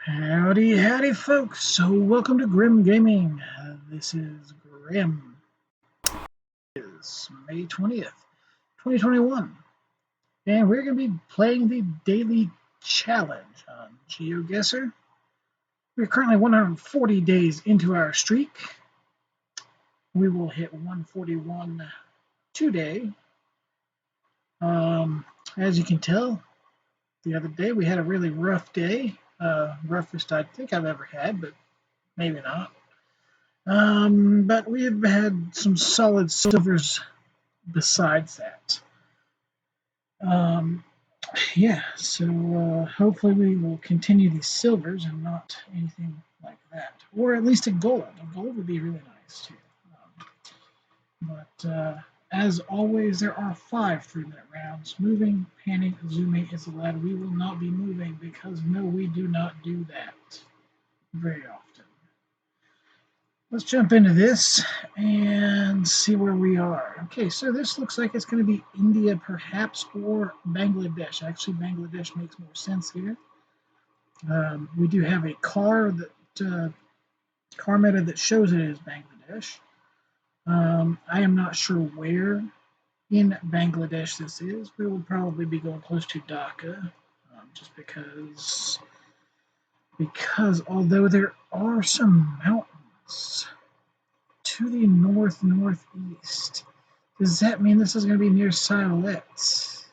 Howdy, howdy, folks. So, welcome to Grim Gaming. This is Grim. It's May 20th, 2021. And we're going to be playing the daily challenge on GeoGuessr. We're currently 140 days into our streak. We will hit 141 today. As you can tell, the other day we had a really rough day. Roughest I think I've ever had, but maybe not. But we've had some solid silvers besides that. Yeah, so hopefully we will continue these silvers and not anything like that. Or at least a gold. A gold would be really nice too. But as always, there are 5 3-minute rounds. Moving, panning, zooming is allowed. We will not be moving because no, we do not do that very often. Let's jump into this and see where we are. Okay, so this looks like it's going to be India perhaps or Bangladesh. Actually, Bangladesh makes more sense here. We do have a car meta that shows it is Bangladesh. I am not sure where in Bangladesh this is. We will probably be going close to Dhaka, just because although there are some mountains to the northeast, does that mean this is going to be near Silhouette?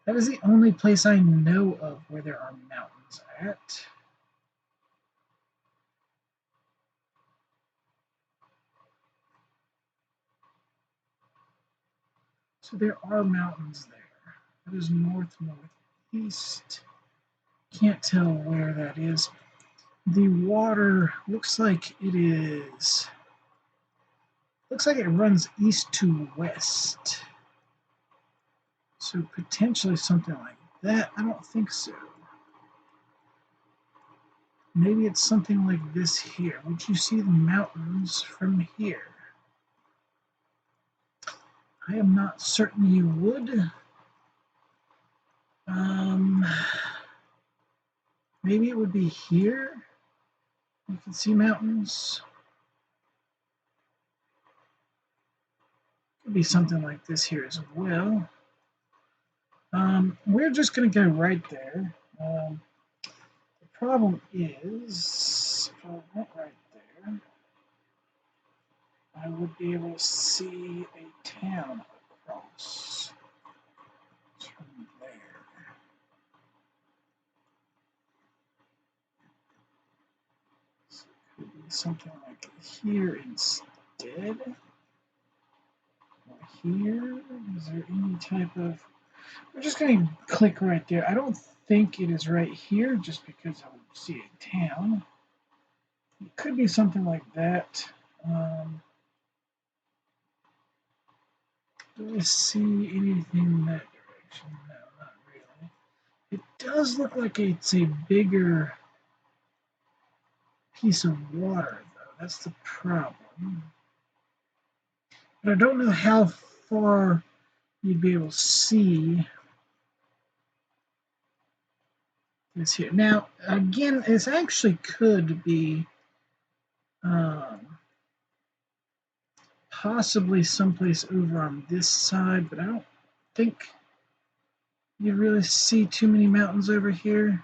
That is the only place I know of where there are mountains at. So there are mountains there. That is northeast. Can't tell where that is. The water looks like it is. Looks like it runs east to west. So potentially something like that. I don't think so. Maybe it's something like this here. Would you see the mountains from here? I am not certain you would. Maybe it would be here. You can see mountains. Could be something like this here as well. We're just going to go right there. The problem is, if I went right there, I would be able to see a town across from there. So it could be something like here instead. Or here. Is there any type of... We're just going to click right there. I don't think it is right here just because I would see a town. It could be something like that. Do I see anything in that direction? No, not really. It does look like it's a bigger piece of water, though. That's the problem. But I don't know how far you'd be able to see this here. Now, again, this actually could be possibly someplace over on this side, but I don't think you really see too many mountains over here.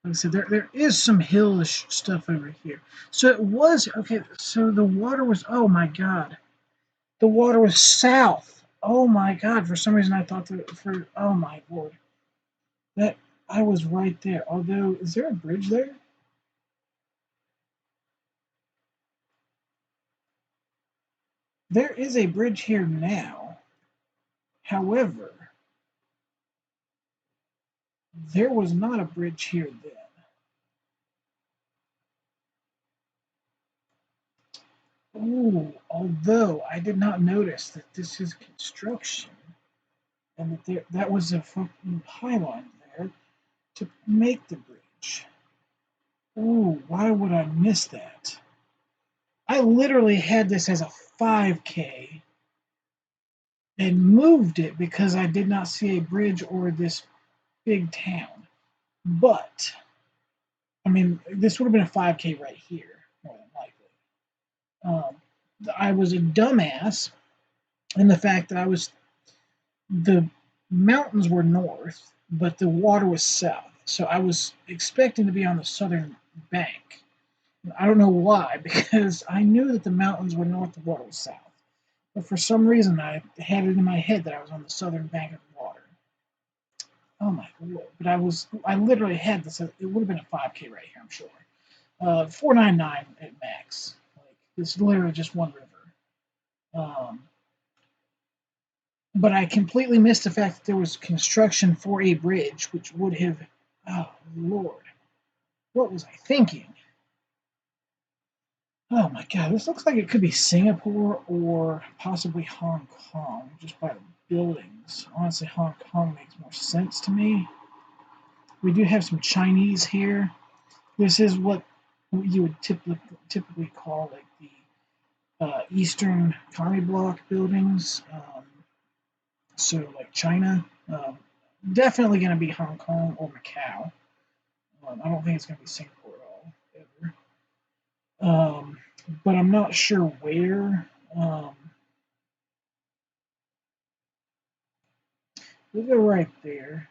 Like I said, there is some hillish stuff over here. So it was, okay, so the water was, oh my God. The water was south. Oh my God, for some reason I thought that oh my Lord. That, I was right there. Although, is there a bridge there? There is a bridge here now. However, there was not a bridge here then. Ooh, although I did not notice that this is construction and that that was a fucking pylon there to make the bridge. Ooh, why would I miss that? I literally had this as a 5K and moved it because I did not see a bridge or this big town. But I mean, this would have been a 5K right here, more than likely. I was a dumbass in the fact that the mountains were north, but the water was south. So I was expecting to be on the southern bank. I don't know why, because I knew that the mountains were north, the water was south. But for some reason, I had it in my head that I was on the southern bank of the water. Oh my lord! But I literally had this. It would have been a 5K right here, I'm sure. 499 at max. Like this is literally just one river. Um, but I completely missed the fact that there was construction for a bridge, which would have. Oh lord, what was I thinking? Oh my god, this looks like it could be Singapore or possibly Hong Kong, just by the buildings. Honestly, Hong Kong makes more sense to me. We do have some Chinese here. This is what you would typically call like the Eastern Commie Block buildings. So like China, definitely going to be Hong Kong or Macau. I don't think it's going to be Singapore at all, ever. But I'm not sure where. We'll go right there.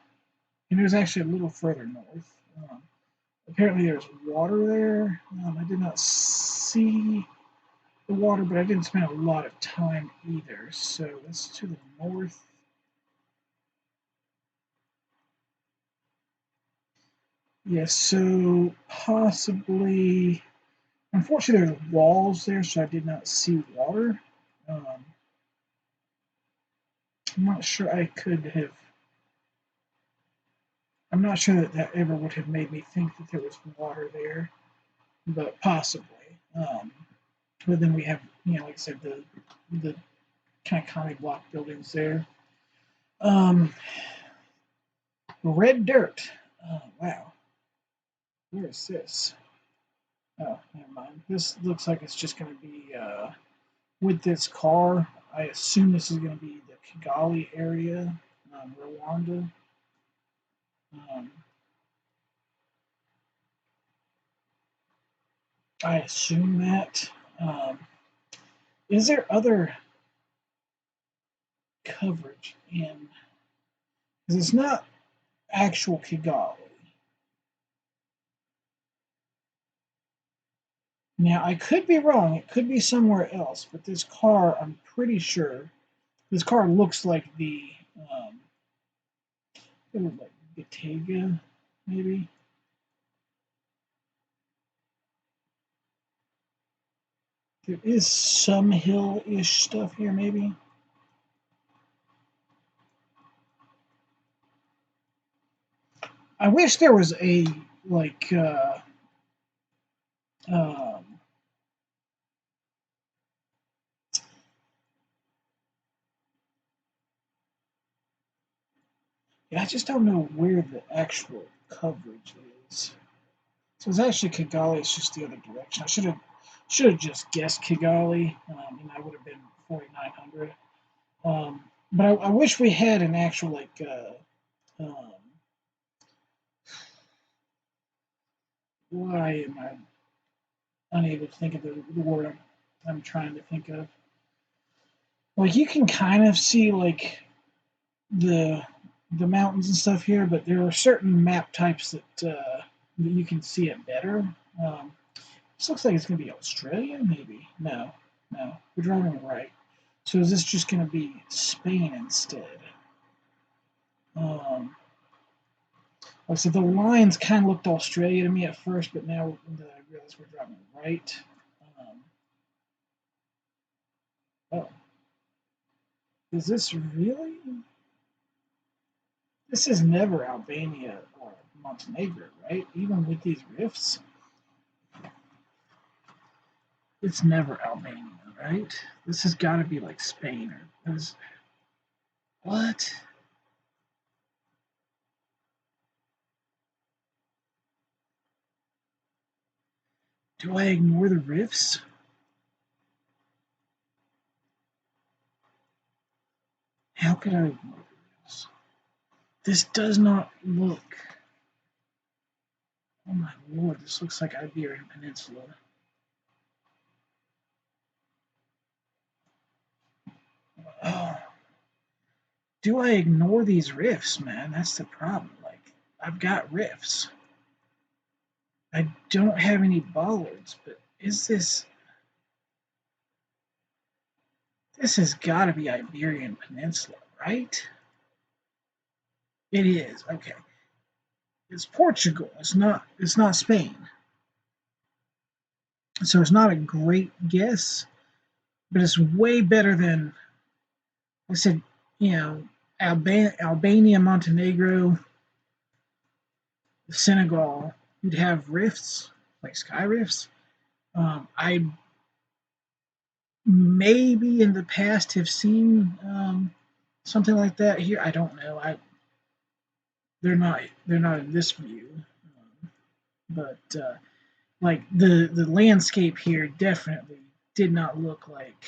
And there's actually a little further north. Apparently there's water there. I did not see the water, but I didn't spend a lot of time either. So that's to the north. Yes, so possibly. Unfortunately, there's walls there, so I did not see water. Um, I'm not sure I could have. I'm not sure that that ever would have made me think that there was water there, but possibly. But then we have, like I said, the kind of commie block buildings there. Um, red dirt. Oh wow, where is this? Oh, never mind. This looks like it's just going to be with this car. I assume this is going to be the Kigali area, Rwanda. Um, I assume that. Um, is there other coverage in? Because it's not actual Kigali. Now, I could be wrong. It could be somewhere else, but this car, I'm pretty sure, this car looks like the, like Bottega, maybe. There is some hill-ish stuff here, maybe. I wish there was a like um, yeah, I just don't know where the actual coverage is. So it's actually Kigali. It's just the other direction. I should have just guessed Kigali, and I would have been 4,900. But I wish we had an actual like um, why am I unable to think of the word I'm trying to think of? Like you can kind of see like the the mountains and stuff here, but there are certain map types that you can see it better. This looks like it's going to be Australia, maybe. No, no, we're driving right. So is this just going to be Spain instead? Like I said, the lines kind of looked Australia to me at first, but now that I realize we're driving right. Um, oh, is this really? This is never Albania or Montenegro, right? Even with these rifts, it's never Albania, right? This has got to be like Spain or what? Do I ignore the rifts? How could I ignore this? This does not look. Oh my lord, this looks like Iberian Peninsula. Oh, do I ignore these rifts, man? That's the problem. Like, I've got rifts. I don't have any bollards, but is this... This has got to be Iberian Peninsula, right? It is. Okay. It's Portugal. It's not. It's not Spain. So it's not a great guess, but it's way better than I said. You know, Albania, Montenegro, Senegal. You'd have rifts like sky rifts. I maybe in the past have seen something like that here. I don't know. They're not in this view, but like the landscape here definitely did not look like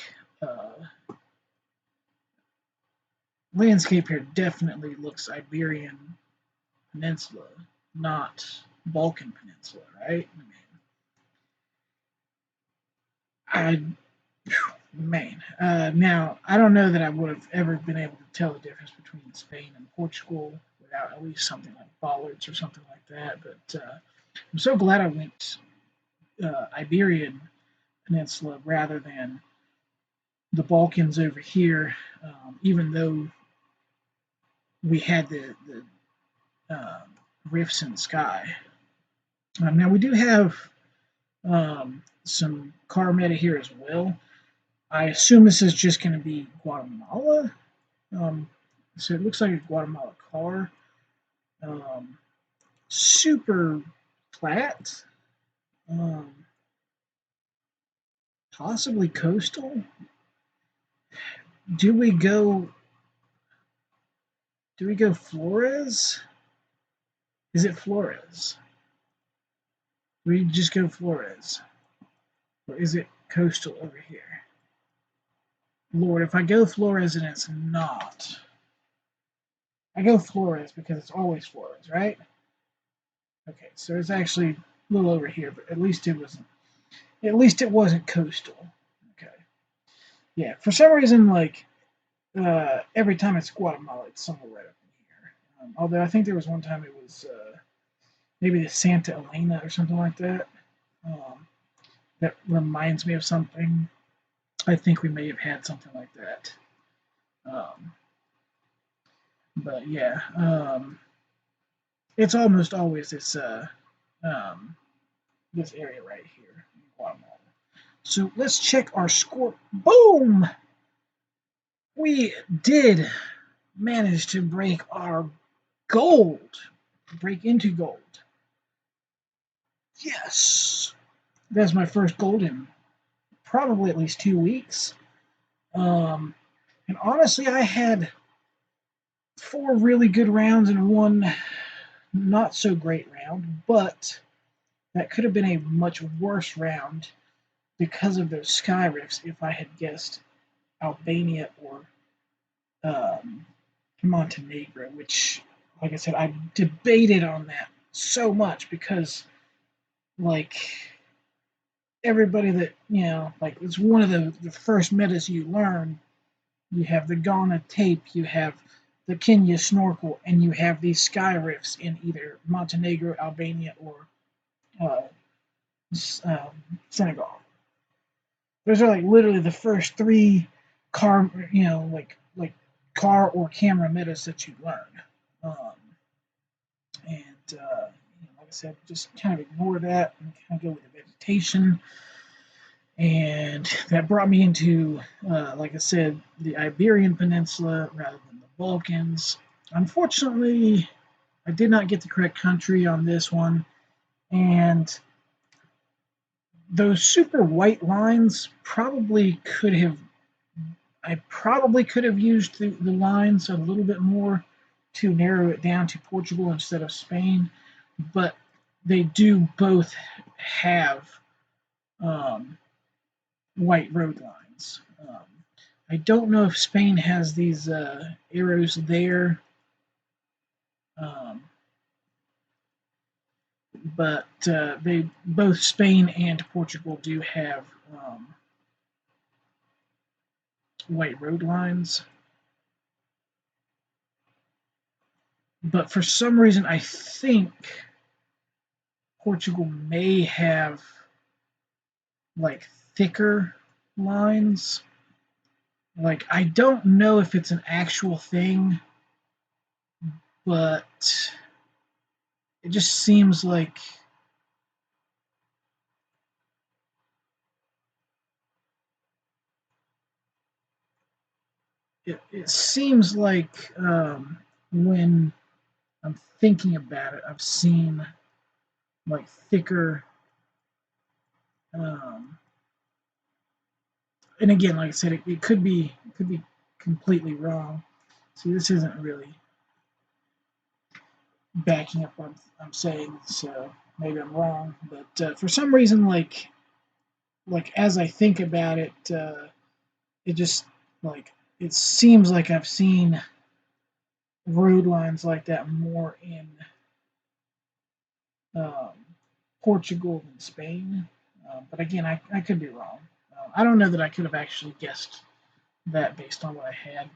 landscape here definitely looks Iberian Peninsula, not Balkan Peninsula, right? I man, now I don't know that I would have ever been able to tell the difference between Spain and Portugal without at least something like bollards or something like that. But I'm so glad I went Iberian Peninsula rather than the Balkans over here, even though we had the rifts in the sky. Now we do have some car meta here as well. I assume this is just going to be Guatemala. Um, so it looks like a Guatemala car. Um, super flat. Um, possibly coastal. Do we go? Do we go Flores? Is it Flores? We just go Flores, or is it coastal over here? Lord, if I go Flores and it's not, I go Flores because it's always Flores, right? Okay, so it's actually a little over here, but at least it wasn't. At least it wasn't coastal. Okay, yeah. For some reason, like every time it's Guatemala, it's somewhere right up in here. Although I think there was one time it was maybe the Santa Elena or something like that. Um, that reminds me of something. I think we may have had something like that. Um, but yeah, it's almost always um, this area right here in Guatemala. So let's check our score. Boom! We did manage to break our gold, break into gold. Yes, that's my first gold in probably at least 2 weeks. And honestly, I had 4 really good rounds and one not so great round, but that could have been a much worse round because of those sky rifts if I had guessed Albania or um, Montenegro, which, like I said, I debated on that so much because, like, everybody that, like, it's one of the first metas you learn. You have the Ghana tape, you have the Kenya snorkel, and you have these sky rifts in either Montenegro, Albania, or uh, Senegal. Those are like literally the first 3 car, like car or camera metas that you learn. Um, and like I said, just kind of ignore that and kind of go with the vegetation. And that brought me into, like I said, the Iberian Peninsula rather than the Balkans. Unfortunately, I did not get the correct country on this one, and those super white lines I probably could have used the lines a little bit more to narrow it down to Portugal instead of Spain, but they do both have um, white road lines. I don't know if Spain has these arrows there, um, but they both Spain and Portugal do have white road lines. But for some reason, I think Portugal may have like thicker lines. Like, I don't know if it's an actual thing, but it just seems like it seems like when I'm thinking about it, I've seen like thicker. Um, and again, like I said, it could be completely wrong. See, this isn't really backing up what I'm saying, so maybe I'm wrong. But for some reason, like as I think about it, it just like it seems like I've seen road lines like that more in um, Portugal than Spain. But again, I could be wrong. I don't know that I could have actually guessed that based on what I had,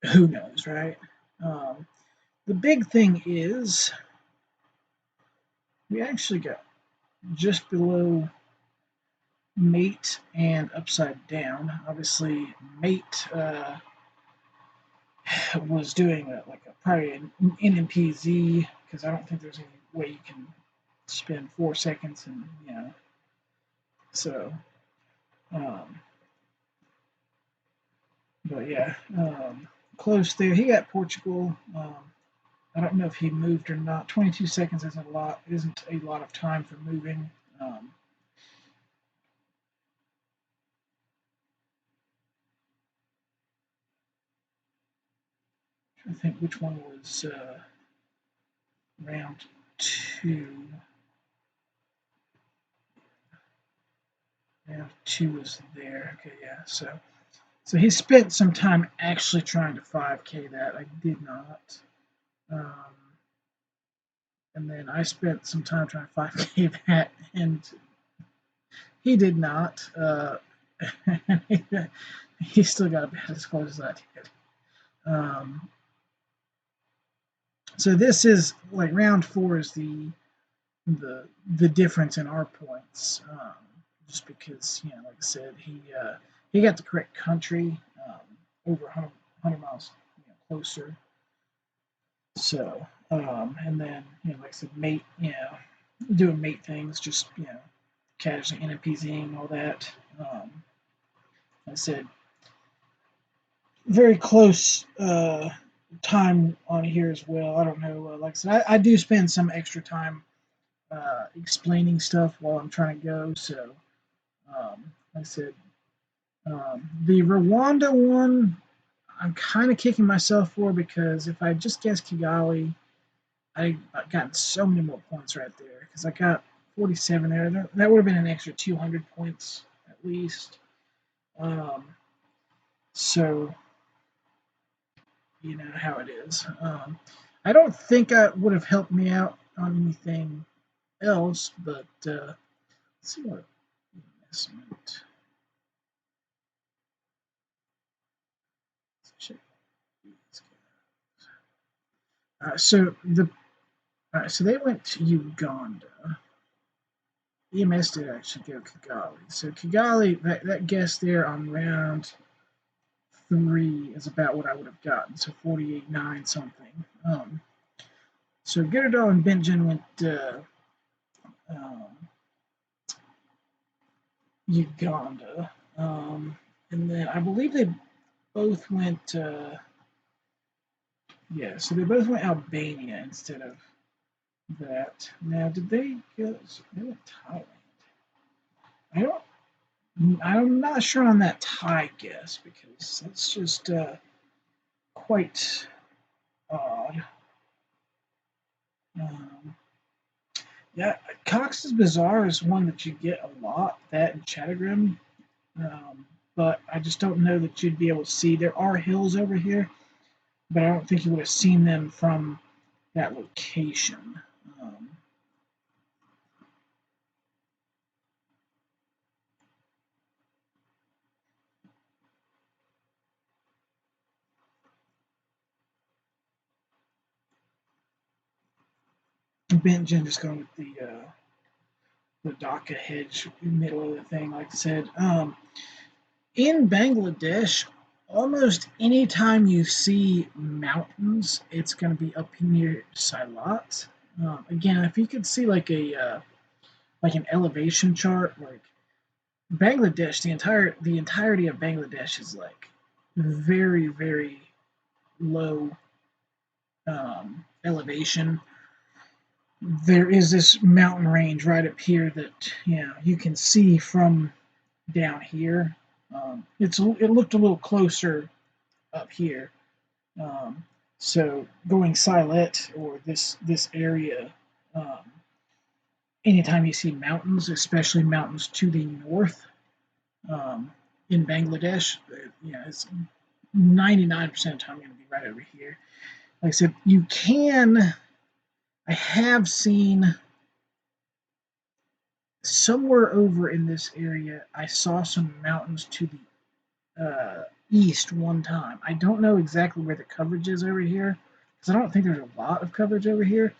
but who knows, right? Um, the big thing is we actually got just below mate and upside down. Obviously, mate was doing like probably an NMPZ because I don't think there's any way you can spend 4 seconds and so um, but yeah, close there. He got Portugal. I don't know if he moved or not. 22 seconds isn't a lot of time for moving. I think which one was round two. Round two is there. Okay, yeah. So he spent some time actually trying to 5K that. I did not. Um, and then I spent some time trying to 5K that, and he did not. He still got about as close as I did. So this is like round four is the difference in our points. Just because like I said, he got the correct country over 100 miles closer. So and then like I said, mate, doing mate things, just casually NPZing all that. Like I said, very close time on here as well. I don't know. Like I said, I do spend some extra time explaining stuff while I'm trying to go. So, like I said, the Rwanda one, I'm kind of kicking myself for because if I just guessed Kigali, I gotten so many more points right there because I got 47 there. That would have been an extra 200 points at least. Um, so you know how it is. I don't think that would have helped me out on anything else, but let's see what investment. Let's check these guys. So they went to Uganda. EMS did actually go Kigali. So Kigali, that guess there on round three is about what I would have gotten. So 48.9 something. So Girdal and Benjamin went um, Uganda. And then I believe they both went, yeah, so they both went Albania instead of that. Now, did they go, they went Thailand? I don't, I'm not sure on that Thai guess because that's just quite odd. Um, yeah, Cox's Bazaar is one that you get a lot, that and Chattergrim. but I just don't know that you'd be able to see. There are hills over here, but I don't think you would have seen them from that location. Um, Benjamin just going with the Dhaka hedge middle of the thing, like I said. In Bangladesh, almost any time you see mountains, it's going to be up near Silat. Again, if you could see like an elevation chart, like Bangladesh, the entirety of Bangladesh is like very low elevation. There is this mountain range right up here that you can see from down here. It looked a little closer up here. Um, so going Silet or this area, um, anytime you see mountains, especially mountains to the north um, in Bangladesh, it's 99% of the time going to be right over here. Like I said, I have seen somewhere over in this area, I saw some mountains to the east one time. I don't know exactly where the coverage is over here because I don't think there's a lot of coverage over here.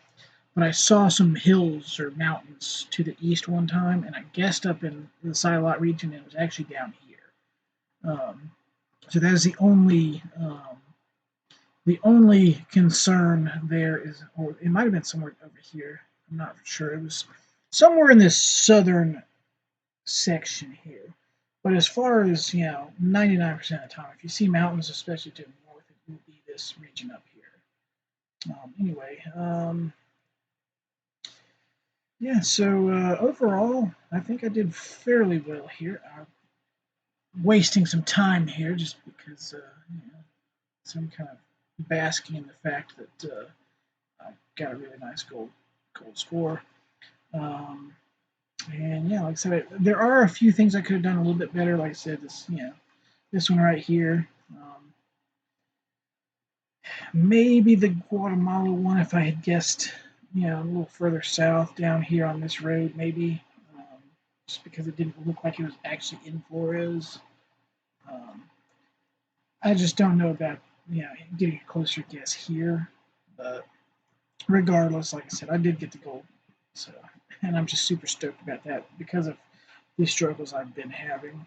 But I saw some hills or mountains to the east one time, and I guessed up in the Silat region, and it was actually down here. So that is the only concern there is, or it might have been somewhere over here. I'm not sure. It was somewhere in this southern section here. But as far as 99% of the time, if you see mountains, especially to the north, it will be this region up here. Anyway, yeah. So overall, I think I did fairly well here. I'm wasting some time here just because so I'm kind of basking in the fact that I got a really nice gold score. Um, and yeah, like I said, there are a few things I could have done a little bit better. Like I said, this one right here. Maybe the Guatemala one if I had guessed, a little further south down here on this road, maybe, just because it didn't look like it was actually in Flores. Um, I just don't know about, getting a closer guess here. But regardless, like I said, I did get the gold. So, and I'm just super stoked about that because of the struggles I've been having.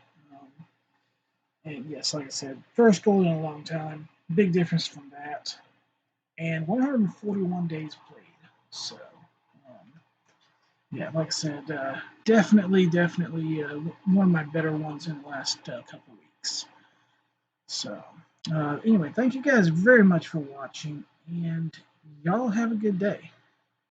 And yes, like I said, first gold in a long time. Big difference from that. And 141 days played. So, um, yeah, like I said, definitely one of my better ones in the last couple weeks. So, anyway, thank you guys very much for watching, and y'all have a good day.